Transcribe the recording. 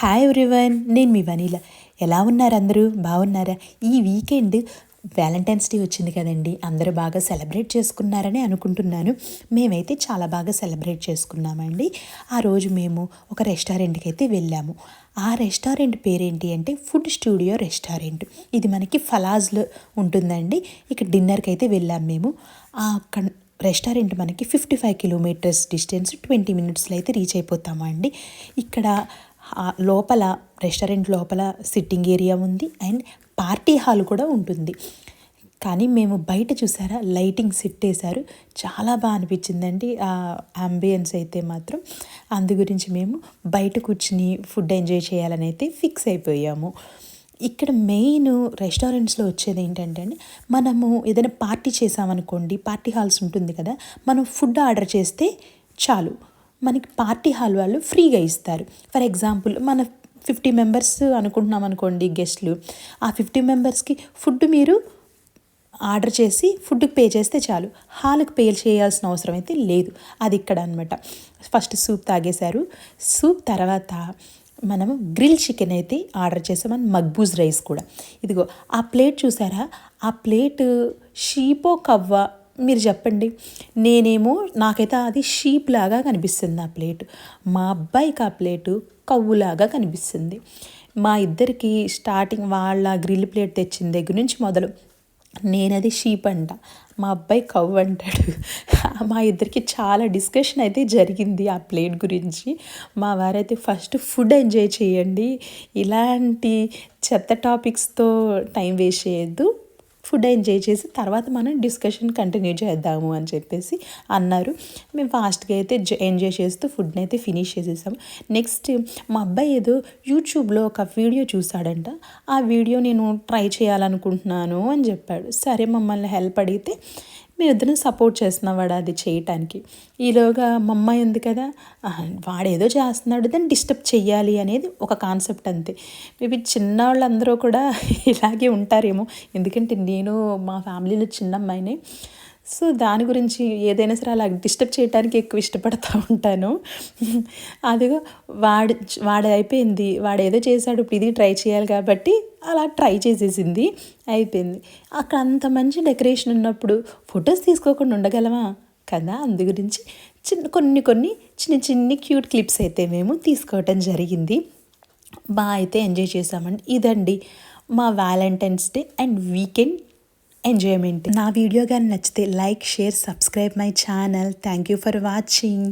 Hi everyone, నేను మీ వనీల. ఎలా ఉన్నారు అందరూ? బాగున్నారా? ఈ వీకెండ్ వ్యాలంటైన్స్ డే వచ్చింది కదండి. అందరూ బాగా సెలబ్రేట్ చేసుకున్నారని అనుకుంటున్నాను. మేమైతే చాలా బాగా సెలబ్రేట్ చేసుకున్నామండి. ఆ రోజు మేము ఒక రెస్టారెంట్కి అయితే వెళ్ళాము. ఆ రెస్టారెంట్ పేరేంటి అంటే ఫుడ్ స్టూడియో రెస్టారెంట్. ఇది మనకి ఫలాజ్లో ఉంటుందండి. ఇక్కడ డిన్నర్కి అయితే వెళ్ళాము మేము. ఆ రెస్టారెంట్ మనకి 55 కిలోమీటర్స్ డిస్టెన్స్ 20 మినిట్స్లో అయితే రీచ్ అయిపోతామండి. ఇక్కడ లోపల రెస్టారెంట్ లోపల సిట్టింగ్ ఏరియా ఉంది అండ్ పార్టీ హాల్ కూడా ఉంటుంది. కానీ మేము బయట చూసారా, లైటింగ్ సెట్ వేశారు, చాలా బాగా అనిపించిందండి ఆ అంబియన్స్ అయితే మాత్రం. అందు గురించి మేము బయట కూర్చుని ఫుడ్ ఎంజాయ్ చేయాలని అయితే ఫిక్స్ అయిపోయాము. ఇక్కడ మెయిన్ రెస్టారెంట్స్లో వచ్చేది ఏంటంటే అండి, మనము ఏదైనా పార్టీ చేసామనుకోండి, పార్టీ హాల్స్ ఉంటుంది కదా, మనం ఫుడ్ ఆర్డర్ చేస్తే చాలు, మనకి పార్టీ హాల్ వాళ్ళు ఫ్రీగా ఇస్తారు. ఫర్ ఎగ్జాంపుల్ మన 50 మెంబర్స్ అనుకుంటున్నాం అనుకోండి గెస్ట్లు, ఆ 50 మెంబర్స్కి ఫుడ్ మీరు ఆర్డర్ చేసి ఫుడ్కి పే చేస్తే చాలు, హాల్కి పే చేయాల్సిన అవసరం అయితే లేదు. అది ఇక్కడ అనమాట. First soup తాగేశారు. సూప్ తర్వాత మనము గ్రిల్ చికెన్ అయితే ఆర్డర్ చేసామని, మక్బూజ్ రైస్ కూడా. ఇదిగో ఆ ప్లేట్ చూసారా, ఆ ప్లేట్ షీపో కవ్వ మీరు చెప్పండి. నేనేమో నాకైతే అది షీప్ లాగా కనిపిస్తుంది ఆ ప్లేటు. మా అబ్బాయికి ఆ ప్లేటు కవ్వులాగా కనిపిస్తుంది. మా ఇద్దరికి స్టార్టింగ్ వాళ్ళ గ్రిల్ ప్లేట్ తెచ్చిన దగ్గర నుంచి మొదలు నేనది షీప్ అంట, మా అబ్బాయి కవ్వు అంటాడు. మా ఇద్దరికి చాలా డిస్కషన్ అయితే జరిగింది ఆ ప్లేట్ గురించి. మా వారైతే ఫస్ట్ ఫుడ్ ఎంజాయ్ చేయండి, ఇలాంటి చెత్త టాపిక్స్తో టైం వేస్ట్ చేయొద్దు, ఫుడ్ ఎంజాయ్ చేసి తర్వాత మనం డిస్కషన్ కంటిన్యూ చేద్దాము అని చెప్పేసి అన్నారు. మేము ఫాస్ట్గా అయితే ఎంజాయ్ చేస్తూ ఫుడ్ని అయితే ఫినిష్ చేసేసాము. నెక్స్ట్ మా అబ్బాయి ఏదో యూట్యూబ్లో ఒక వీడియో చూసాడంట. ఆ వీడియో నేను ట్రై చేయాలనుకుంటున్నాను అని చెప్పాడు. సరే మమ్మల్ని హెల్ప్ అడిగితే మేమిద్దరం సపోర్ట్ చేస్తున్నాం వాడు అది చేయటానికి. ఈలోగా మా అమ్మాయి ఉంది కదా, వాడేదో చేస్తున్నాడు, దాన్ని డిస్టర్బ్ చెయ్యాలి అనేది ఒక కాన్సెప్ట్ అంతే. మేబీ చిన్నవాళ్ళందరూ కూడా ఇలాగే ఉంటారేమో, ఎందుకంటే నేను మా ఫ్యామిలీలో చిన్న అమ్మాయినే. సో దాని గురించి ఏదైనా సరే అలా డిస్టర్బ్ చేయడానికి ఎక్కువ ఇష్టపడతా ఉంటాను. అదిగో వాడు అయిపోయింది, వాడు ఏదో చేశాడు, ఇప్పుడు ఇది ట్రై చేయాలి కాబట్టి అలా ట్రై చేసేసింది, అయిపోయింది. అక్కడ అంత మంచి డెకరేషన్ ఉన్నప్పుడు ఫొటోస్ తీసుకోకుండా ఉండగలమా కదా. అందు గురించి కొన్ని చిన్ని క్యూట్ క్లిప్స్ అయితే మేము తీసుకోవటం జరిగింది. బాగా అయితే ఎంజాయ్ చేసామండి. ఇదండి మా Valentine's day and weekend enjoyment. నా వీడియో కానీ నచ్చితే like, share, subscribe my channel. Thank you for watching.